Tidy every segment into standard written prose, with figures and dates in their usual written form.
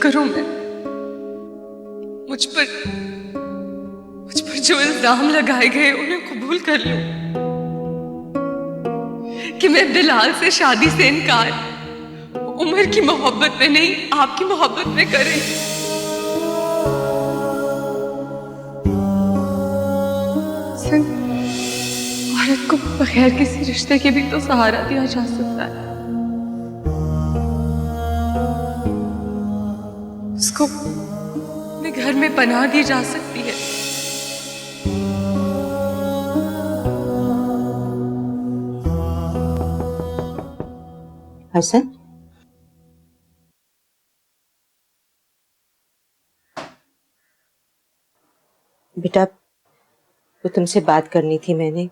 करूं मैं? मुझ पर जो इल्जाम लगाए गए उन्हें कबूल कर लूं कि मैं बिलाल से शादी से इनकार उम्र की मोहब्बत में नहीं, आपकी मोहब्बत में करें। औरत को बगैर किसी रिश्ते के भी तो सहारा दिया जा सकता है। उसको अपने घर में पनाह दी जा सकती है। हसन, बेटा वो तुमसे बात करनी थी मैंने।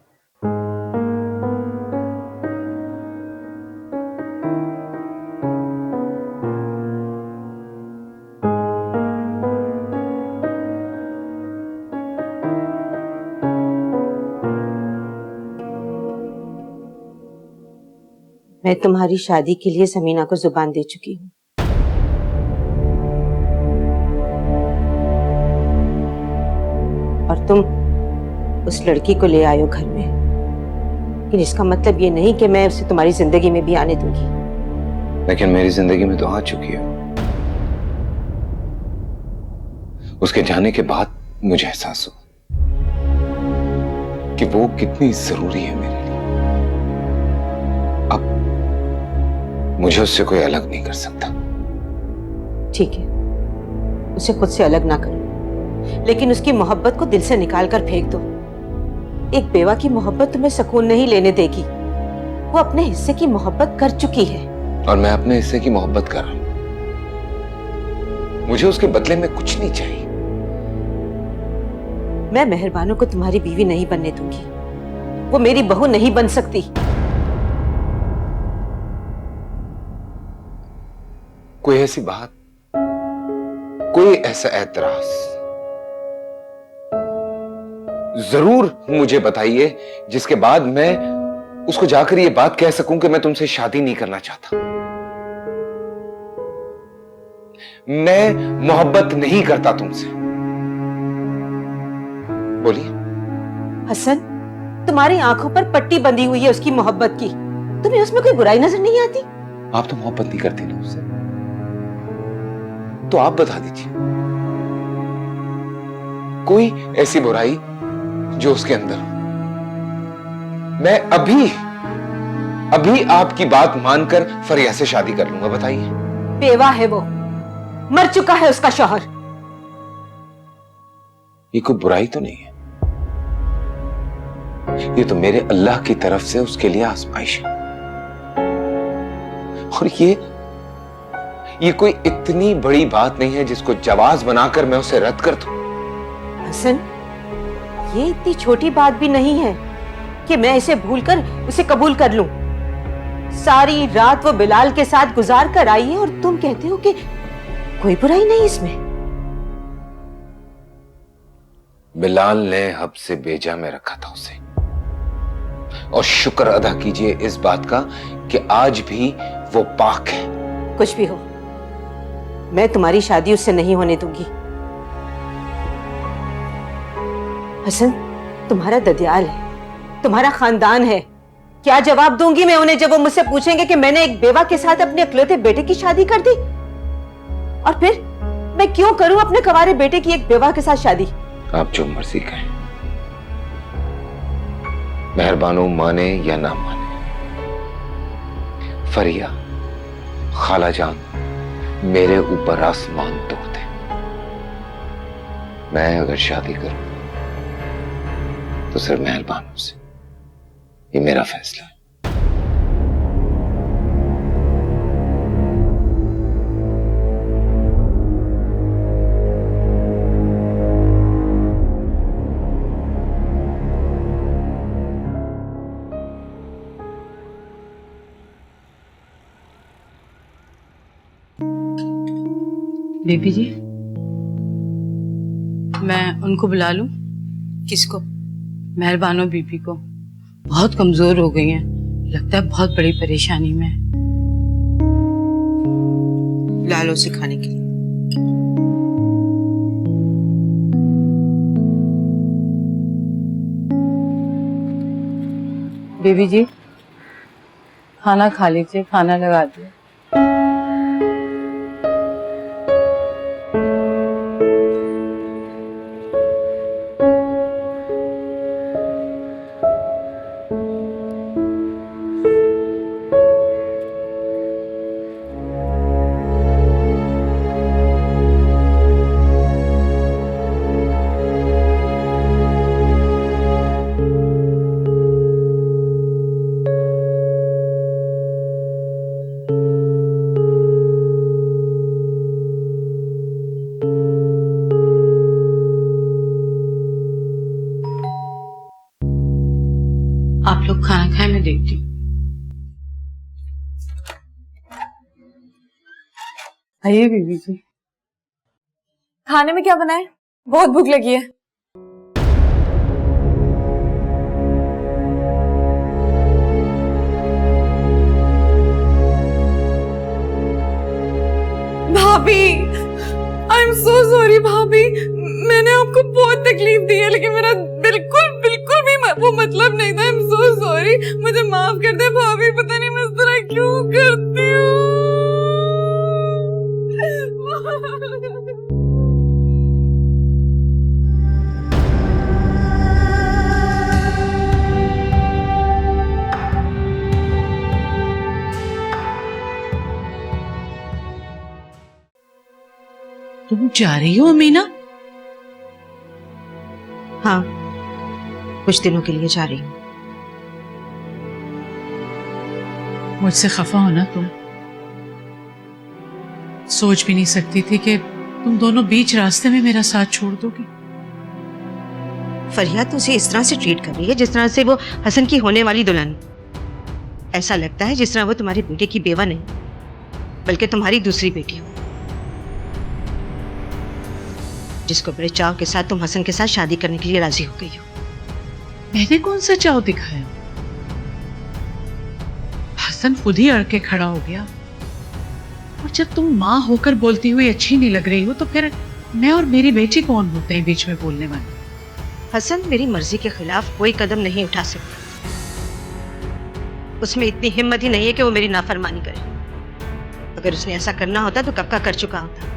मैं तुम्हारी शादी के लिए समीना को जुबान दे चुकी हूँ। और तुम उस लड़की को ले आए हो घर में, लेकिन इसका मतलब ये नहीं कि मैं उसे तुम्हारी जिंदगी में भी आने दूंगी। लेकिन मेरी जिंदगी में तो आ चुकी है। उसके जाने के बाद मुझे एहसास हुआ कि वो कितनी जरूरी है मेरे लिए। अब मुझे उससे कोई अलग नहीं कर सकता। ठीक है, उसे खुद से अलग ना करो, लेकिन उसकी मोहब्बत को दिल से निकाल कर फेंक दो। एक बेवा की मोहब्बत तुम्हें सुकून नहीं लेने देगी। वो अपने हिस्से की मोहब्बत कर चुकी है। और मैं अपने हिस्से की मोहब्बत कर रहा हूं। मुझे उसके बदले में कुछ नहीं चाहिए। मैं मेहरबानों को तुम्हारी बीवी नहीं बनने दूंगी। वो मेरी बहू नहीं बन सकती। कोई ऐसी बात, कोई ऐसा ऐतराज जरूर मुझे बताइए जिसके बाद मैं उसको जाकर ये बात कह सकूं कि मैं तुमसे शादी नहीं करना चाहता, मैं मोहब्बत नहीं करता तुमसे। बोलिए। हसन, तुम्हारी आंखों पर पट्टी बंधी हुई है उसकी मोहब्बत की। तुम्हें उसमें कोई बुराई नजर नहीं आती? आप तो मोहब्बत नहीं करती ना उससे, तो आप बता दीजिए कोई ऐसी बुराई जो उसके अंदर हो। मैं अभी आपकी बात मानकर फरिया से शादी कर लूंगा। बताइए। बेवा है वो, मर चुका है उसका शौहर। ये कोई बुराई तो नहीं है, ये तो मेरे अल्लाह की तरफ से उसके लिए आजमाइश है। और ये कोई इतनी बड़ी बात नहीं है जिसको जवाज बनाकर मैं उसे रद्द कर दूं। हसन, ये इतनी छोटी बात भी नहीं है कि मैं इसे भूलकर उसे कबूल कर लूं। सारी रात वो बिलाल के साथ गुजार कर आई है और तुम कहते हो कि कोई बुराई नहीं इसमें। बिलाल ने हब से बेजा में रखा था उसे, और शुक्र अदा कीजिए इस बात का कि आज भी वो पाक है। कुछ भी हो, मैं तुम्हारी शादी उससे नहीं होने दूंगी। हसन, तुम्हारा ददियाल है, तुम्हारा खानदान है। क्या जवाब दूंगी मैं उन्हें जब वो मुझसे पूछेंगे कि मैंने एक बेवा के साथ अपने इकलौते बेटे की शादी कर दी? और फिर मैं क्यों करूं अपने कवारे बेटे की एक बेवा के साथ शादी? आप जो मर्जी कहें, मेहरबानों माने या ना माने, फरिया खाला जान मेरे ऊपर आसमान तोड़ दे, मैं अगर शादी करूं तो सिर्फ मेहरबानों से। ये मेरा फैसला है। बेबी जी, मैं उनको बुला लूं? किसको? मेहरबानों बीबी को। बहुत कमजोर हो गई हैं, लगता है बहुत बड़ी परेशानी में। लालो सिखाने के लिए। बेबी जी खाना खा लीजिए, खाना लगा दिए। आप लोग खाना खाए, मैं देखती हूँ। आइए बीबी जी। खाने में क्या बनाए? बहुत भूख लगी है। भाभी, आई एम सो सॉरी भाभी, मैंने आपको बहुत तकलीफ दी है, लेकिन मेरा बिल्कुल बिल्कुल भी वो मतलब नहीं था। आई एम सो सॉरी, मुझे माफ कर दे भाभी। पता नहीं मैं इस तरह क्यों करती हूँ। तुम जा रही हो अमीना? हाँ, कुछ दिनों के लिए जा रही हूँ। मुझसे खफा हो ना तुम? सोच भी नहीं सकती थी कि तुम दोनों बीच रास्ते में मेरा साथ छोड़ दोगी। फरिया तो उसे इस तरह से ट्रीट कर रही है जिस तरह से वो हसन की होने वाली दुल्हन। ऐसा लगता है जिस तरह वो तुम्हारे बेटे की बेवा नहीं, बल्कि तुम्हारी दूसरी बेटी हो, जिसको बड़े चाव के साथ तुम हसन के साथ शादी करने के लिए राजी हो गई हो। मैंने कौन सा चाव दिखाया? हसन खुद ही अड़ के खड़ा हो गया। और जब तुम माँ होकर बोलती हुई अच्छी नहीं लग रही हो, तो फिर मैं और मेरी बेटी कौन होते हैं बीच में बोलने वाले? हसन मेरी मर्जी के खिलाफ कोई कदम नहीं उठा सकता। उसमें इतनी हिम्मत ही नहीं है कि वो मेरी नाफरमानी करे। अगर उसने ऐसा करना होता तो कब का कर चुका होता।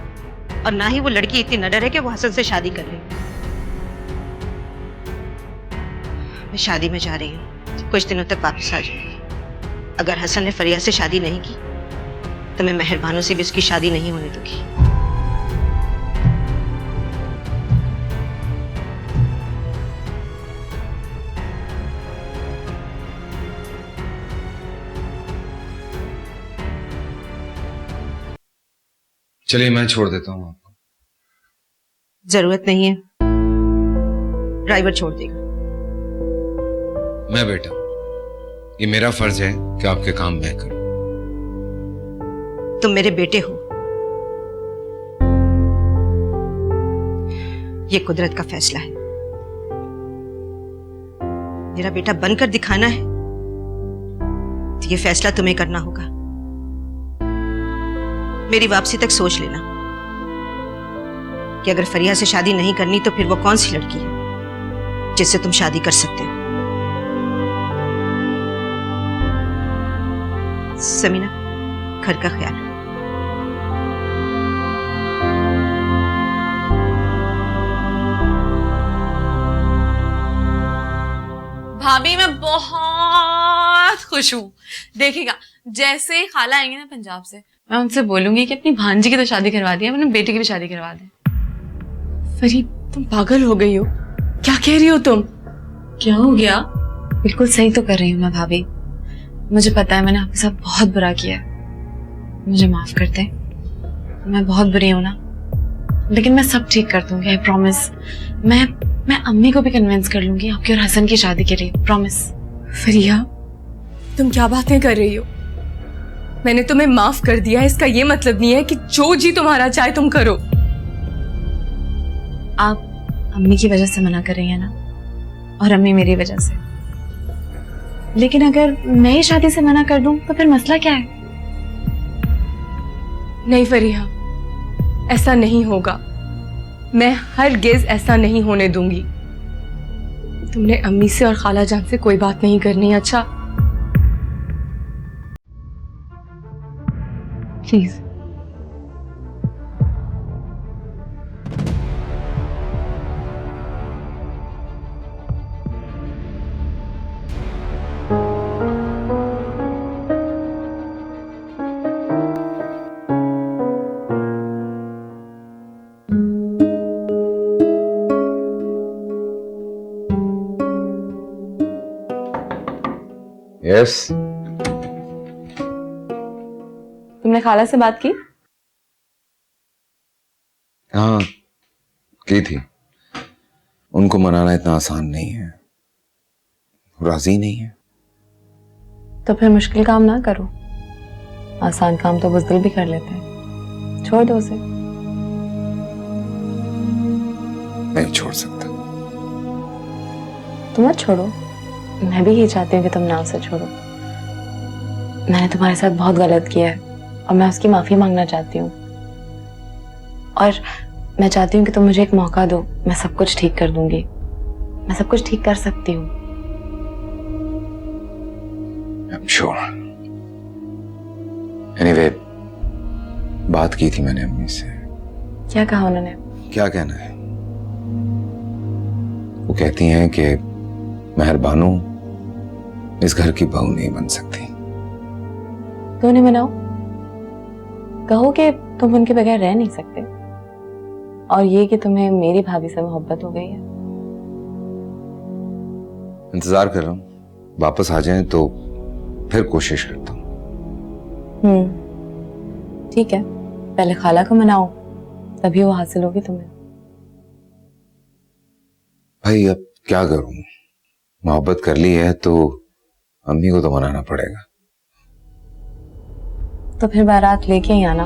और ना ही वो लड़की इतनी नडर है कि वो हसन से शादी कर ले। मैं शादी में जा रही हूँ, कुछ दिनों तक वापस आ जाऊंगी। अगर हसन ने फरिया से शादी नहीं की तो मैं मेहरबानों से भी उसकी शादी नहीं होने दूंगी। चलिए मैं छोड़ देता हूँ आपको। जरूरत नहीं है, ड्राइवर छोड़ देगा। मैं बेटा, ये मेरा फर्ज है कि आपके काम मैं करूं। तुम मेरे बेटे हो, ये कुदरत का फैसला है। मेरा बेटा बनकर दिखाना है तो ये फैसला तुम्हें करना होगा। मेरी वापसी तक सोच लेना कि अगर फरिया से शादी नहीं करनी तो फिर वो कौन सी लड़की है जिससे तुम शादी कर सकते हो। समीना, घर का ख्याल। भाभी मैं बहुत खुश हूँ। देखिएगा जैसे खाला आएंगे ना पंजाब से, मैं उनसे बोलूंगी कि अपनी भांजी की तो शादी करवा दी है, अपने बेटे की भी शादी करवा दें। फरीद, तुम पागल हो गई हो, क्या कह रही हो तुम? क्या हो गया? बिल्कुल सही तो कर रही हूँ मैं भाभी। मुझे पता है मैंने आपके साथ बहुत बुरा किया है, मुझे माफ कर दे। मैं बहुत बुरी हूँ ना, लेकिन मैं सब ठीक कर दूंगी, आई प्रॉमिस। मैं अम्मी को भी कन्विंस कर लूंगी आपकी और हसन की शादी के लिए, प्रॉमिस। फरिया, तुम क्या बातें कर रही हो? मैंने तुम्हें माफ कर दिया है, इसका ये मतलब नहीं है कि जो जी तुम्हारा चाहे तुम करो। आप अम्मी की वजह से मना कर रही हैं ना, और अम्मी मेरी वजह से। लेकिन अगर मैं ही शादी से मना कर दूं तो फिर मसला क्या है? नहीं फरिया, ऐसा नहीं होगा। मैं हरगिज़ ऐसा नहीं होने दूंगी। तुमने अम्मी से और खाला जान से कोई बात नहीं करनी, अच्छा? प्लीज। यस। तुमने खाला से बात की? हाँ, की थी। उनको मनाना इतना आसान नहीं है, राजी नहीं है। तो फिर मुश्किल काम ना करो, आसान काम तो बुज़दिल भी कर लेते हैं। छोड़ दो उसे। नहीं छोड़ सकता। तुम मत छोड़ो, मैं भी यही चाहती हूँ कि तुम ना उसे छोड़ो। मैंने तुम्हारे साथ बहुत गलत किया है और मैं उसकी माफी मांगना चाहती हूँ। और मैं चाहती हूँ कि तुम मुझे एक मौका दो, मैं सब कुछ ठीक कर दूंगी। मैं सब कुछ ठीक कर सकती हूँ। I'm sure. Anyway, बात की थी मैंने अम्मी से। क्या कहा उन्होंने? क्या कहना है, वो कहती हैं कि मेहरबानो इस घर की बहू नहीं बन सकती। तो उन्हें मनाओ, कहो कि तुम उनके बगैर रह नहीं सकते और ये कि तुम्हें मेरी भाभी से मोहब्बत हो गई है। इंतजार कर रहा हूँ, वापस आ जाएं तो फिर कोशिश करता हूँ। ठीक है, पहले खाला को मनाओ, तभी वो हासिल होगी तुम्हें। भाई अब क्या करूं, मोहब्बत कर ली है तो अम्मी को तो मनाना पड़ेगा। तो फिर बारात लेके ही आना।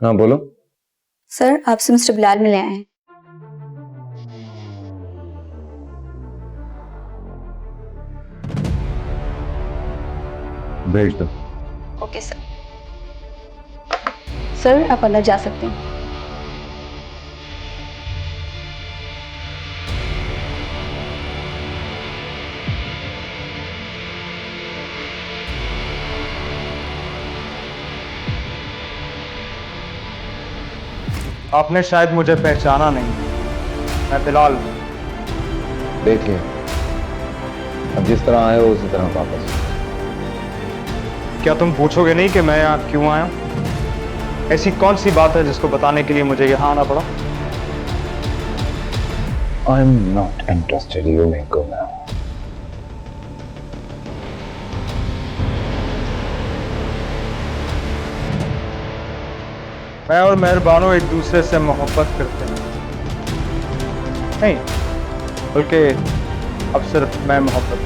हाँ बोलो। सर, आपसे मिस्टर बिलाल मिले आए हैं। भेज दो। Okay sir. सर, आप अंदर जा सकते हैं। आपने शायद मुझे पहचाना नहीं, मैं बिलाल। देखिए, अब जिस तरह आए हो उसी तरह वापस। क्या तुम पूछोगे नहीं कि मैं यहाँ क्यों आया? ऐसी कौन सी बात है जिसको बताने के लिए मुझे यहाँ आना पड़ा? I'm not interested. You may go now. मैं और मेहरबानो एक दूसरे से मोहब्बत करते हैं। नहीं, बल्कि अब सिर्फ मैं मोहब्बत।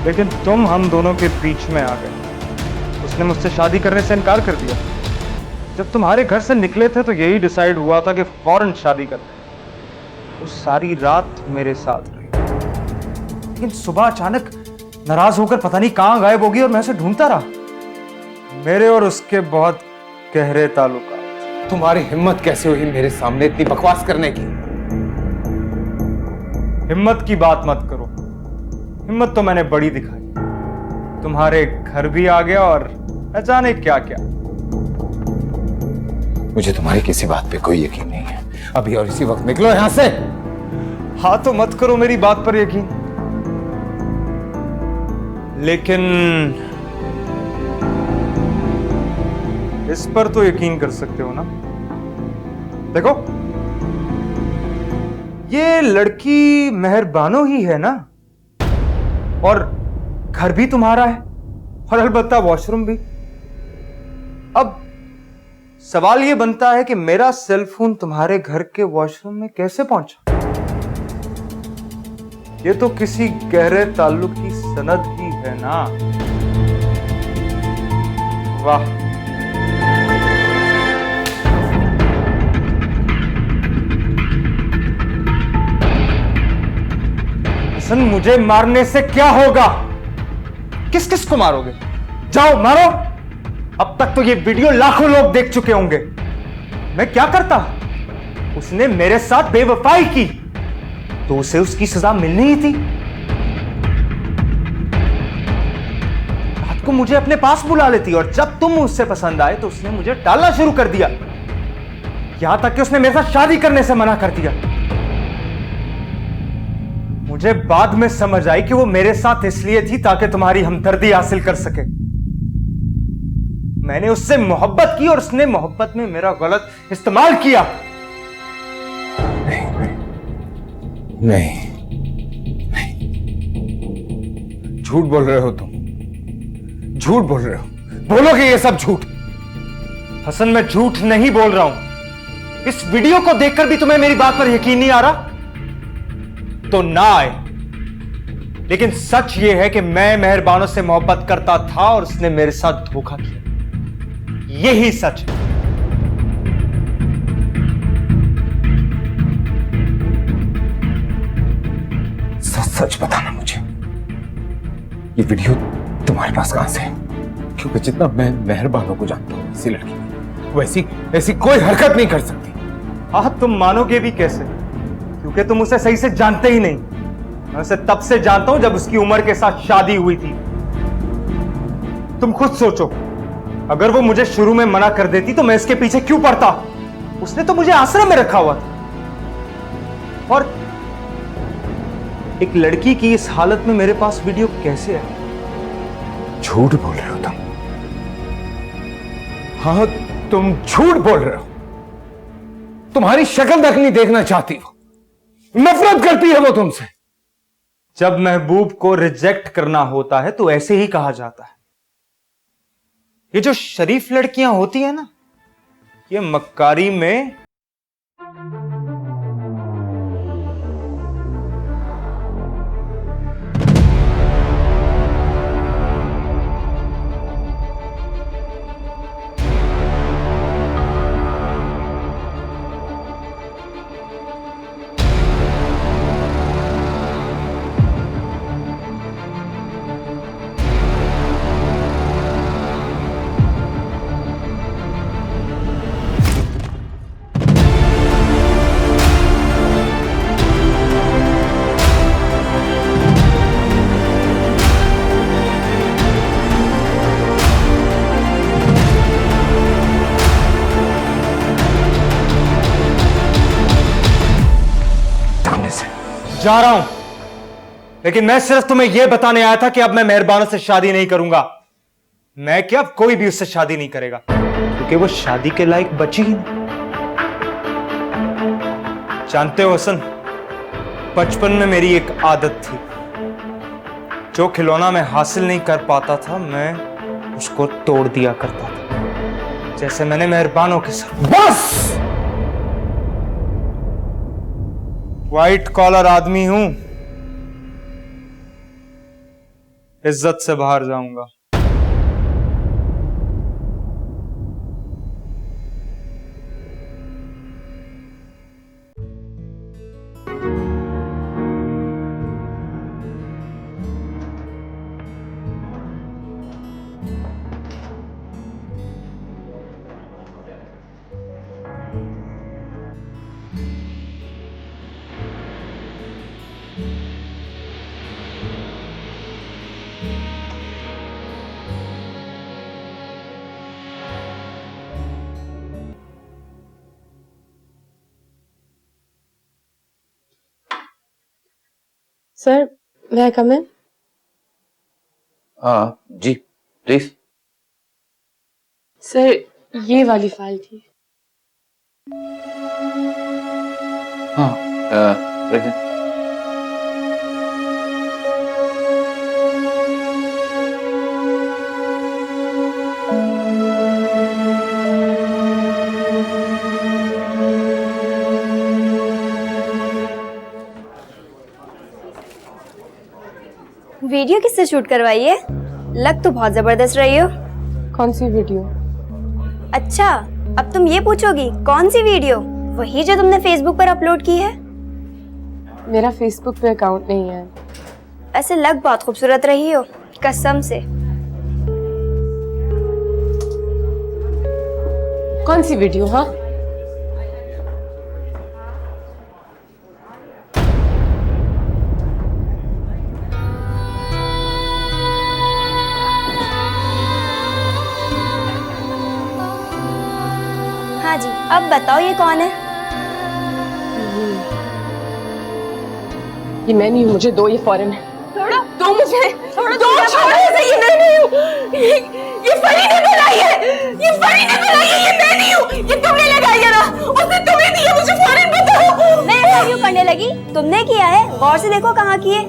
लेकिन तुम हम दोनों के बीच में आ गए। उसने मुझसे शादी करने से इनकार कर दिया। जब तुम्हारे घर से निकले थे तो यही डिसाइड हुआ था कि फौरन शादी कर। वो सारी रात मेरे साथ रही, लेकिन सुबह अचानक नाराज होकर पता नहीं कहां गायब होगी और मैं उसे ढूंढता रहा। मेरे और उसके बहुत गहरे ताल्लुकात। तुम्हारी हिम्मत कैसे हुई मेरे सामने इतनी बकवास करने की? हिम्मत की बात मत करो, हिम्मत तो मैंने बड़ी दिखाई। तुम्हारे घर भी आ गया और न जाने क्या क्या। मुझे तुम्हारी किसी बात पे कोई यकीन नहीं है। अभी और इसी वक्त निकलो यहां से। हाँ तो मत करो मेरी बात पर यकीन, लेकिन इस पर तो यकीन कर सकते हो ना। देखो, ये लड़की मेहरबानो ही है ना, और घर भी तुम्हारा है और अलबत्ता वॉशरूम भी। अब सवाल ये बनता है कि मेरा सेलफोन तुम्हारे घर के वॉशरूम में कैसे पहुंचा? ये तो किसी गहरे ताल्लुक की सनद ही है ना। वाह, हसन, मुझे मारने से क्या होगा? किस किस को मारोगे? जाओ मारो। अब तक तो ये वीडियो लाखों लोग देख चुके होंगे। मैं क्या करता? उसने मेरे साथ बेवफाई की तो उसे उसकी सजा मिलनी ही थी। रात को मुझे अपने पास बुला लेती और जब तुम उससे पसंद आए तो उसने मुझे टालना शुरू कर दिया, यहां तक कि उसने मेरे साथ शादी करने से मना कर दिया। मुझे बाद में समझ आई कि वो मेरे साथ इसलिए थी ताकि तुम्हारी हमदर्दी हासिल कर सके। मैंने उससे मोहब्बत की और उसने मोहब्बत में मेरा गलत इस्तेमाल किया। नहीं, झूठ बोल रहे हो तुम, झूठ बोल रहे हो। बोलोगे ये सब झूठ? हसन, मैं झूठ नहीं बोल रहा हूं। इस वीडियो को देखकर भी तुम्हें मेरी बात पर यकीन नहीं आ रहा तो ना आए, लेकिन सच यह है कि मैं मेहरबानों से मोहब्बत करता था और उसने मेरे साथ धोखा किया। यही सच है। सच सच बताना मुझे, ये वीडियो तुम्हारे पास कहां से है? क्योंकि जितना मैं मेहरबानों को जानता हूं, इसी लड़की वैसी ऐसी कोई हरकत नहीं कर सकती। हाँ, तुम मानोगे भी कैसे? क्योंकि तुम उसे सही से जानते ही नहीं। मैं उसे तब से जानता हूं जब उसकी उम्र के साथ शादी हुई थी। तुम खुद सोचो, अगर वो मुझे शुरू में मना कर देती तो मैं इसके पीछे क्यों पड़ता? उसने तो मुझे आश्रम में रखा हुआ था। और एक लड़की की इस हालत में मेरे पास वीडियो कैसे है? झूठ बोल रहे हो तुम। हाँ, तुम झूठ बोल रहे हो। तुम्हारी शक्ल तक नहीं देखना चाहती वो, नफरत करती है वो तुमसे। जब महबूब को रिजेक्ट करना होता है तो ऐसे ही कहा जाता है। ये जो शरीफ लड़कियां होती है ना, ये मक्कारी में जा रहा हूं, लेकिन मैं सिर्फ तुम्हें यह बताने आया था कि अब मैं मेहरबानों से शादी नहीं करूंगा। मैं क्या, अब कोई भी उससे शादी नहीं करेगा, क्योंकि वो शादी के लायक बची ही नहीं। जानते हो हसन, बचपन में मेरी एक आदत थी, जो खिलौना मैं हासिल नहीं कर पाता था मैं उसको तोड़ दिया करता था, जैसे मैंने मेहरबानों के साथ। बस! व्हाइट कॉलर आदमी हूं, इज्जत से बाहर जाऊंगा। सर, मैं कम इन? हाँ जी, प्लीज। सर, ये वाली फाइल थी। हाँ, रखें। वीडियो किससे शूट करवाई है? लग तो बहुत जबरदस्त रही हो। कौन सी वीडियो? अच्छा, अब तुम ये पूछोगी कौन सी वीडियो? वही जो तुमने फेसबुक पर अपलोड की है। मेरा फेसबुक पे अकाउंट नहीं है, ऐसे लग बहुत खूबसूरत रही हो, कसम से। कौन सी वीडियो? हाँ, हाँ जी, अब बताओ ये कौन है? ये मैं नहीं हूँ, मुझे दो, ये फॉरेन है। दो मुझे, दो छोड़ो इसे, ये मैं नहीं हूँ। ये फरी ने बनाई है, ये फरी ने बनाई है, ये मैं नहीं हूँ। ये तुमने लगाई है ना, उसने तुम्हें दी है, मुझे फौरन बताओ। मैं ऐसा क्यों करने लगी? तुमने किया है, गौर से देखो कहाँ की है।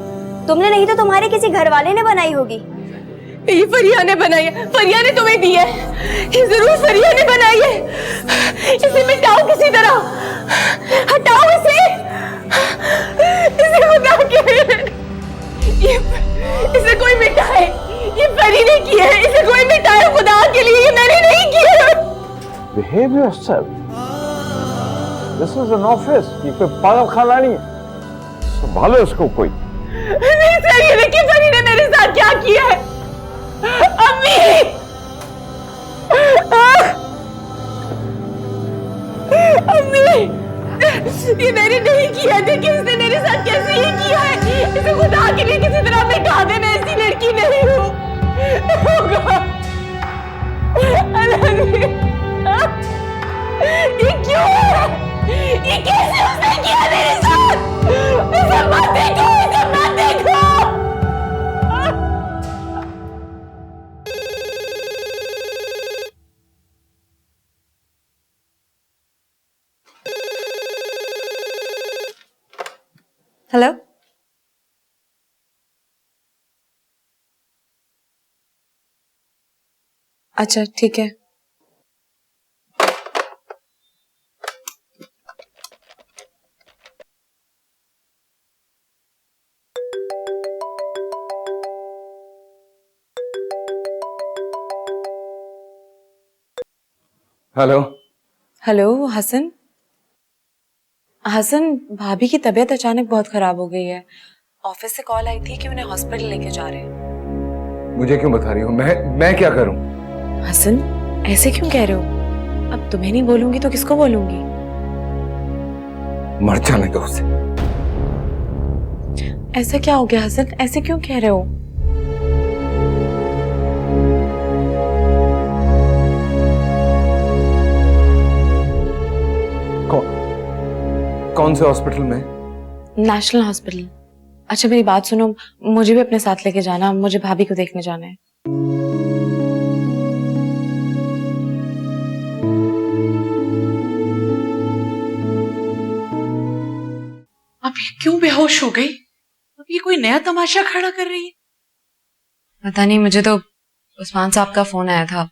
तुमने नहीं तो तुम्हारे किसी घर वाले ने बनाई होगी। ये फरिया ने बनाई है, फरिया ने तुम्हें दी है, ये जरूर फरिया ने बनाई है। इसे मिटाओ किसी तरह, हटाओ इसे, इसे बता के इसे कोई मिटाए। ये फरी ने किया है, इसे कोई मिटाए खुदा के लिए, ये मैंने नहीं किया। Behave yourself. This is an office. ये कोई पागल खाना नहीं है। संभालो इसको कोई। नहीं सर, ये देखिए फरी ने मेरे साथ क्या किया है। अम्मी, अम्मी, ये मैंने नहीं किया। देखिए इसने मेरे साथ कैसे ये किया है। इसे खुदा के लिए किसी तरह मिटा दे, मैं ऐसी लड़की नहीं हूँ। ये क्यों है? ये कैसे उसने किया मेरे साथ? इसे मत देखो, इसे मत देखो। हेलो, अच्छा ठीक है। हेलो। हेलो हसन। हसन, भाभी की तबीयत अचानक बहुत खराब हो गई है। ऑफिस से कॉल आई थी कि उन्हें हॉस्पिटल लेके जा रहे हैं। मुझे क्यों बता रही हो? मैं क्या करूं? हसन, ऐसे क्यों कह रहे हो? अब तुम्हें नहीं बोलूंगी तो किसको बोलूंगी? मर जाने दो उसे। ऐसा क्या हो गया हसन? ऐसे क्यों कह रहे हो? कौन से हॉस्पिटल में? National hospital. अच्छा मेरी बात सुनो, मुझे भी अपने साथ लेके जाना, मुझे भाभी को देखने जाना है। अब ये क्यों बेहोश हो गई? अब ये कोई नया तमाशा खड़ा कर रही है। पता नहीं, मुझे तो उस्मान साहब का फोन आया था।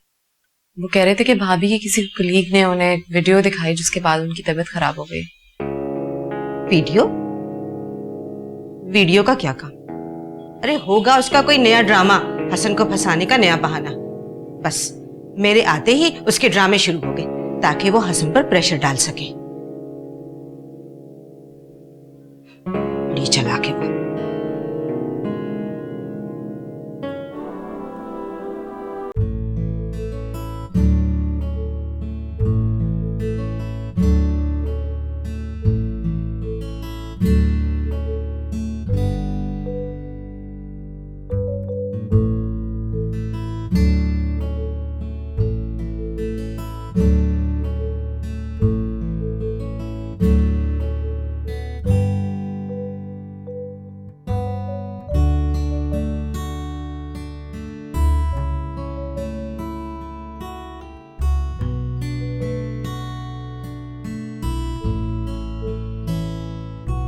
वो कह रहे थे कि भाभी के किसी कलीग ने उन्हें वीडियो दिखाई जिसके बाद उनकी तबीयत खराब हो गई। वीडियो? वीडियो का क्या काम? अरे होगा उसका कोई नया ड्रामा, हसन को फंसाने का नया बहाना। बस मेरे आते ही उसके ड्रामे शुरू हो गए ताकि वो हसन पर प्रेशर डाल सके। बड़ी चालाक है वो।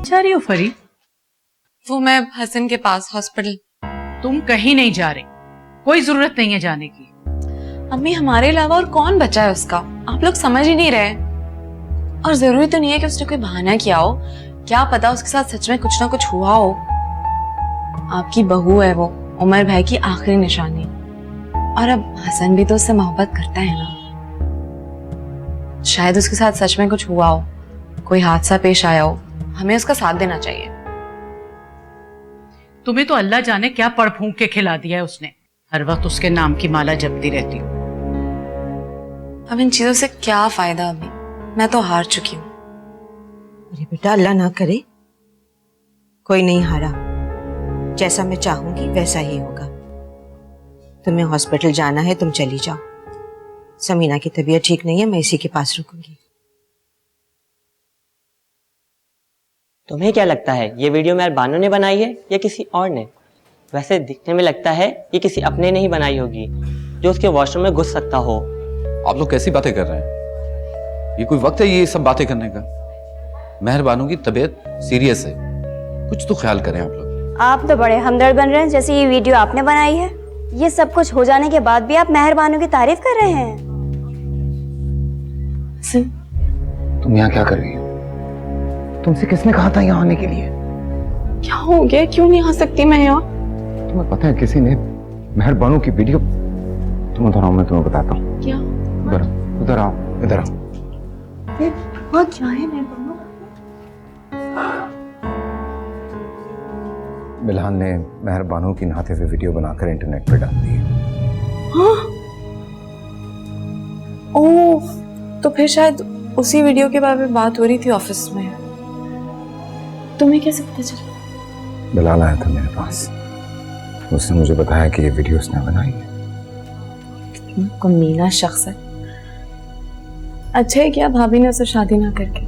जा रही हो फरी? वो मैं हसन के पास हॉस्पिटल। तुम कहीं नहीं जा रही, कोई जरूरत नहीं है जाने की। अम्मी, हमारे अलावा और कौन बचा है उसका? आप लोग समझ ही नहीं रहे। और जरूरी तो नहीं है कि उसने कोई बहाना किया हो, क्या पता उसके साथ सच में कुछ ना कुछ हुआ हो। आपकी बहू है वो, उमर भाई की आखिरी निशानी। और अब हसन भी तो उससे मोहब्बत करता है ना। शायद उसके साथ सच में कुछ हुआ हो, कोई हादसा पेश आया हो, हमें उसका साथ देना चाहिए। तुम्हें तो अल्लाह जाने क्या पढ़ फूंक के खिला दिया है उसने। हर वक्त उसके नाम की माला जपती रहती हूँ। अब इन चीजों से क्या फायदा अभी, मैं तो हार चुकी हूँ। अरे बेटा अल्लाह ना करे, कोई नहीं हारा। जैसा मैं चाहूंगी वैसा ही होगा। तुम्हें हॉस्पिटल जाना है, तुम चली जाओ। समीना की तबीयत ठीक नहीं है, मैं इसी के पास रुकूंगी। तुम्हें क्या लगता है ये वीडियो मेहर बानो ने बनाई है या किसी और ने? वैसे दिखने में लगता है ये किसी अपने ने ही बनाई होगी जो उसके वॉशरूम में घुस सकता हो। आप लोग कैसी बातें कर रहे हैं? ये कोई वक्त है ये सब बातें करने का? मेहर बानो की तबीयत सीरियस है, कुछ तो ख्याल करें आप लोग। आप तो बड़े हमदर्द बन रहे हैं, जैसे ये वीडियो आपने बनाई है। ये सब कुछ हो जाने के बाद भी आप मेहर बानो की तारीफ कर रहे हैं। तुम यहाँ क्या कर रही हो? तुमसे किसने कहा था यहाँ आने के लिए? क्या हो गया, क्यों नहीं आ सकती मैं यहाँ? तुम्हें पता है किसी ने मेहर बानो की वीडियो, तुम उधर आओ मैं तुम्हें बताता हूँ। क्या? उधर आओ, इधर आओ। क्या है मेहर बानो? बिलाल ने मेहर बानो की नहाते हुए वीडियो बनाकर इंटरनेट पर डाल दी है। ओह, तो फिर शायद उसी वीडियो के बारे में बात हो रही थी ऑफिस में। तुम्हें कैसे पता चला? बिलाल आया था मेरे पास, उसने मुझे बताया कि ये वीडियो उसने बनाई है। कितना कमीना शख्स है। अच्छा है क्या भाभी ने उसे शादी ना करके।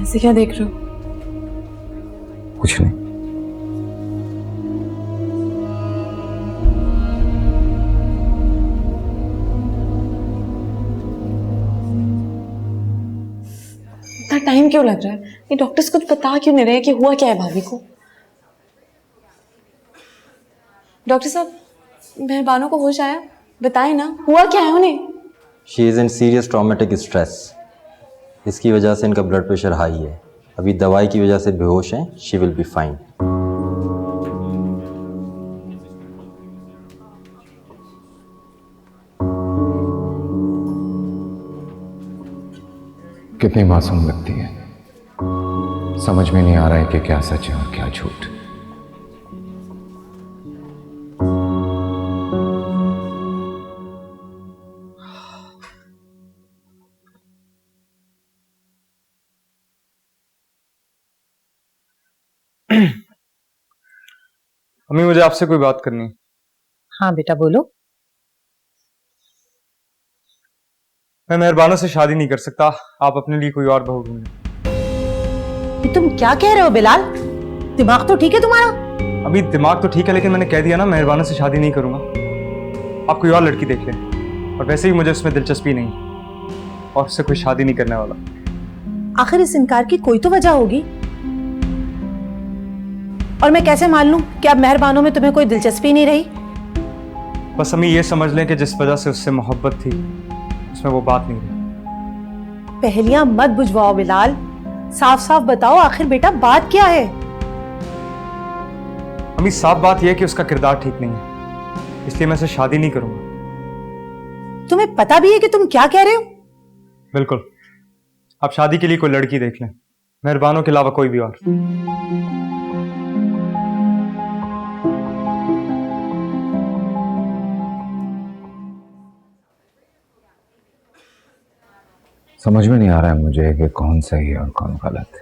ऐसे क्या देख रहे हो? कुछ नहीं। इतना टाइम क्यों लग रहा है? ये डॉक्टर्स कुछ बता क्यों नहीं रहे कि हुआ क्या है भाभी को? डॉक्टर साहब, मेहर बानो को होश आया? बताएं ना, हुआ क्या है उन्हें? She is in serious traumatic stress. इसकी वजह से इनका ब्लड प्रेशर हाई है। अभी दवाई की वजह से बेहोश हैं। She will be fine. कितनी मासूम लगती है, समझ में नहीं आ रहा है कि क्या सच है और क्या झूठ। अम्मी मुझे आपसे कोई बात करनी है। हाँ बेटा बोलो। मैं मेहर बानो से शादी नहीं कर सकता। आप अपने लिए कोई और बहू ढूंढें। ये तुम क्या कह रहे हो बिलाल? दिमाग तो ठीक है तुम्हारा? अभी दिमाग तो ठीक है, लेकिन मैंने कह दिया ना मेहर बानो से शादी नहीं करूंगा। आप कोई और लड़की देख लें, और वैसे भी मुझे उसमें दिलचस्पी नहीं, और उससे कोई शादी नहीं करने वाला। आखिर इस इनकार की कोई तो वजह होगी, और मैं कैसे मान लूं कि अब मेहर बानो में तुम्हें कोई दिलचस्पी नहीं रही? बस हमें ये समझ लें कि जिस वजह से उससे मोहब्बत थी उसमें वो बात नहीं रही। पहेलियां मत बुझवाओ बिलाल, साफ साफ बताओ आखिर बेटा बात क्या है? अम्मी साफ बात यह है कि उसका किरदार ठीक नहीं है, इसलिए मैं उसे शादी नहीं करूंगा। तुम्हें पता भी है कि तुम क्या कह रहे हो? बिल्कुल। आप शादी के लिए कोई लड़की देख लें, मेहर बानो के अलावा कोई भी और। समझ में नहीं आ रहा है मुझे कि कौन सही है और कौन गलत है।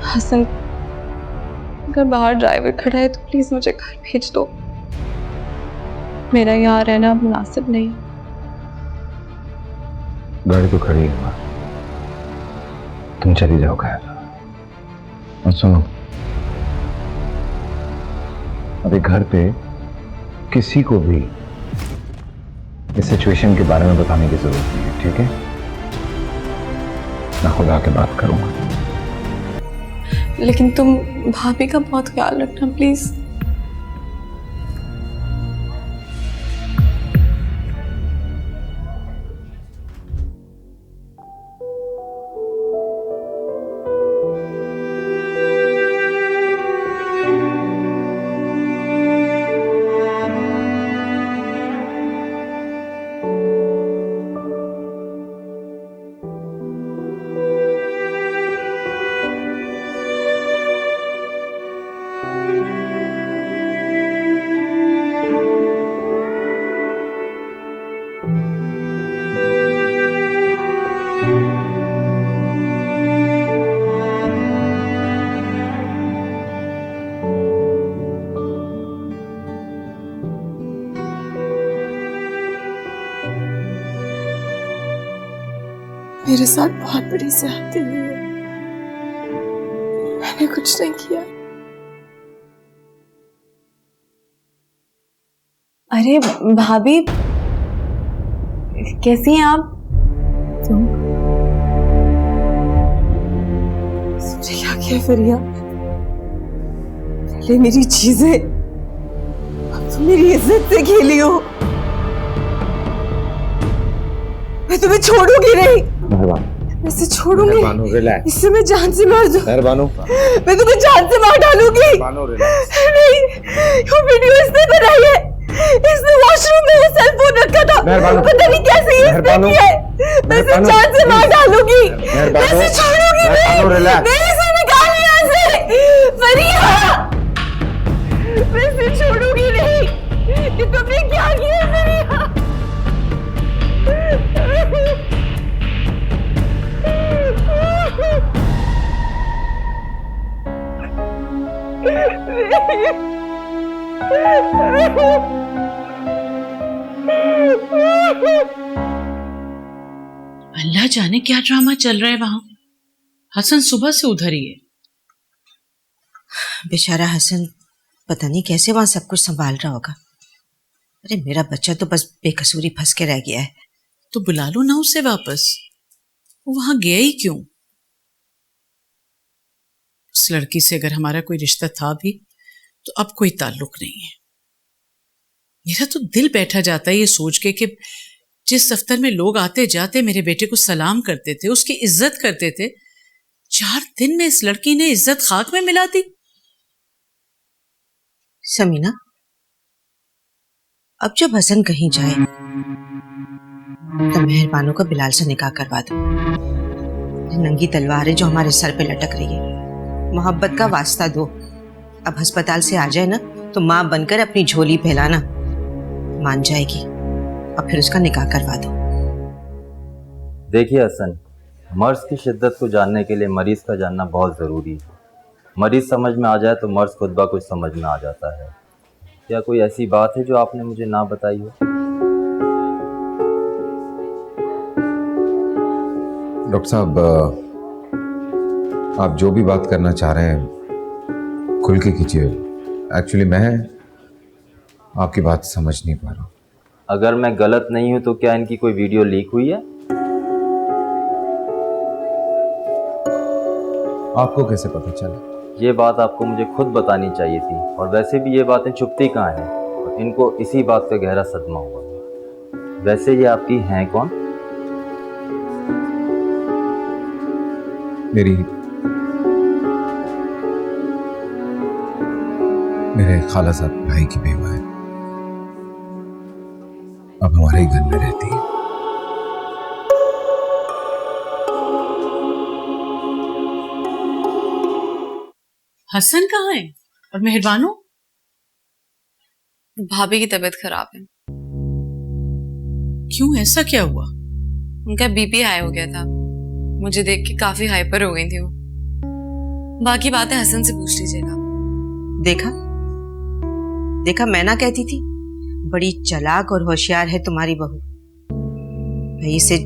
हसन, अगर बाहर ड्राइवर खड़ा है तो प्लीज मुझे घर भेज दो। मेरा यहाँ रहना मुनासिब नहीं। गाड़ी तो खड़ी है, तुम चली जाओ घर। और सुनो, अभी घर पे किसी को भी इस सिचुएशन के बारे में बताने की जरूरत नहीं है, ठीक है? मैं खुद आके बात करूंगा। लेकिन तुम भाभी का बहुत ख्याल रखना प्लीज। मेरे साथ बहुत बड़ी ज्यादती हुई है। मैंने कुछ नहीं किया। अरे भाभी, कैसी हैं आप? तुम तुमने क्या किया फरिया? पहले मेरी चीजें, अब तुम मेरी इज्जत से खेली हो। मैं तुम्हें छोड़ूंगी नहीं। मैं इसे छोड़ूंगी। इससे मैं जान से मार दूं। मैं तुम्हें जान से मार डालूंगी। नहीं, ये वीडियो इसने बनाई है। इसने वॉशरूम में वो सेल फोन रखा था। पता नहीं कैसे ये इसने किया है। मैं इसे जान से मार डालूंगी। मैं इसे छोड़ूंगी नहीं। मैं इसे निकाल यहाँ से। फरिया, मैं इसे छोड़ूंगी नहीं। कि तुमने क्या किया फरिया? अल्लाह जाने क्या ड्रामा चल रहा है वहां। हसन सुबह से उधर ही है। बेचारा हसन पता नहीं कैसे वहां सब कुछ संभाल रहा होगा। अरे मेरा बच्चा तो बस बेकसूरी फंस के रह गया है। तो बुला लो ना उसे वापस। वो वहां गया ही क्यों? उस लड़की से अगर हमारा कोई रिश्ता था भी तो अब कोई ताल्लुक नहीं है। मेरा तो दिल बैठा जाता है ये सोच के कि जिस दफ्तर में लोग आते जाते मेरे बेटे को सलाम करते थे, उसकी इज्जत करते थे, 4 दिन में इस लड़की ने इज्जत खाक में मिला दी। समीना, अब जब हसन कहीं जाए तो मेहरबानों को बिलाल से निकाह करवा दो। नंगी तलवार है जो हमारे सर पे लटक रही है। मोहब्बत का वास्ता दो। अब अस्पताल से आ जाए ना तो माँ बनकर अपनी झोली फैलाना, मान जाएगी और फिर उसका निकाह करवा दो। देखिए हसन, मर्ज की शिद्दत को जानने के लिए मरीज का जानना बहुत ज़रूरी है। मरीज समझ में आ जाए तो मर्ज खुद ब कुछ समझ में आ जाता है। क्या कोई ऐसी बात है जो आपने मुझे ना बताई हो? डॉक्टर साहब, आप जो भी बात करना चाह रहे हैं खुल के कीजिए। एक्चुअली मैं आपकी बात समझ नहीं पा रहा हूँ। अगर मैं गलत नहीं हूं तो क्या इनकी कोई वीडियो लीक हुई है? आपको कैसे पता चला? ये बात आपको मुझे खुद बतानी चाहिए थी। और वैसे भी ये बातें छुपती कहाँ हैं, और इनको इसी बात का गहरा सदमा हुआ। वैसे ये आपकी हैं कौन? मेरे खाला साहब भाई की बेवा है। अब हमारे ही घर में रहती है। हसन कहाँ है? और मेहरबानो? भाभी की तबीयत खराब है। क्यों, ऐसा क्या हुआ? उनका बीपी हाई हो गया था। मुझे देख के काफी हाइपर हो गई थी वो। बाकी बातें हसन से पूछ लीजिएगा। देखा देखा, मैं ना कहती थी, बड़ी चालाक और होशियार है तुम्हारी बहू। भाई इसे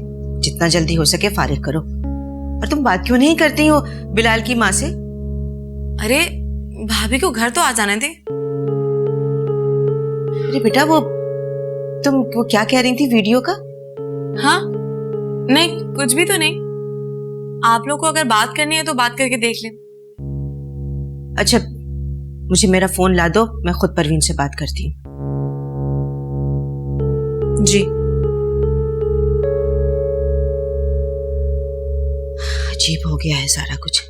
जितना जल्दी हो सके फारिग करो। और तुम बात क्यों नहीं करती हो बिलाल की माँ से? अरे भाभी को घर तो आ जाने दे। अरे बेटा, वो क्या कह रही थी वीडियो का? हाँ नहीं, कुछ भी तो नहीं। आप लोग को अगर बात करनी है तो बात करके देख लें। अच्छा, मुझे मेरा फोन ला दो, मैं खुद परवीन से बात करती हूँ। जी। अजीब हो गया है सारा कुछ।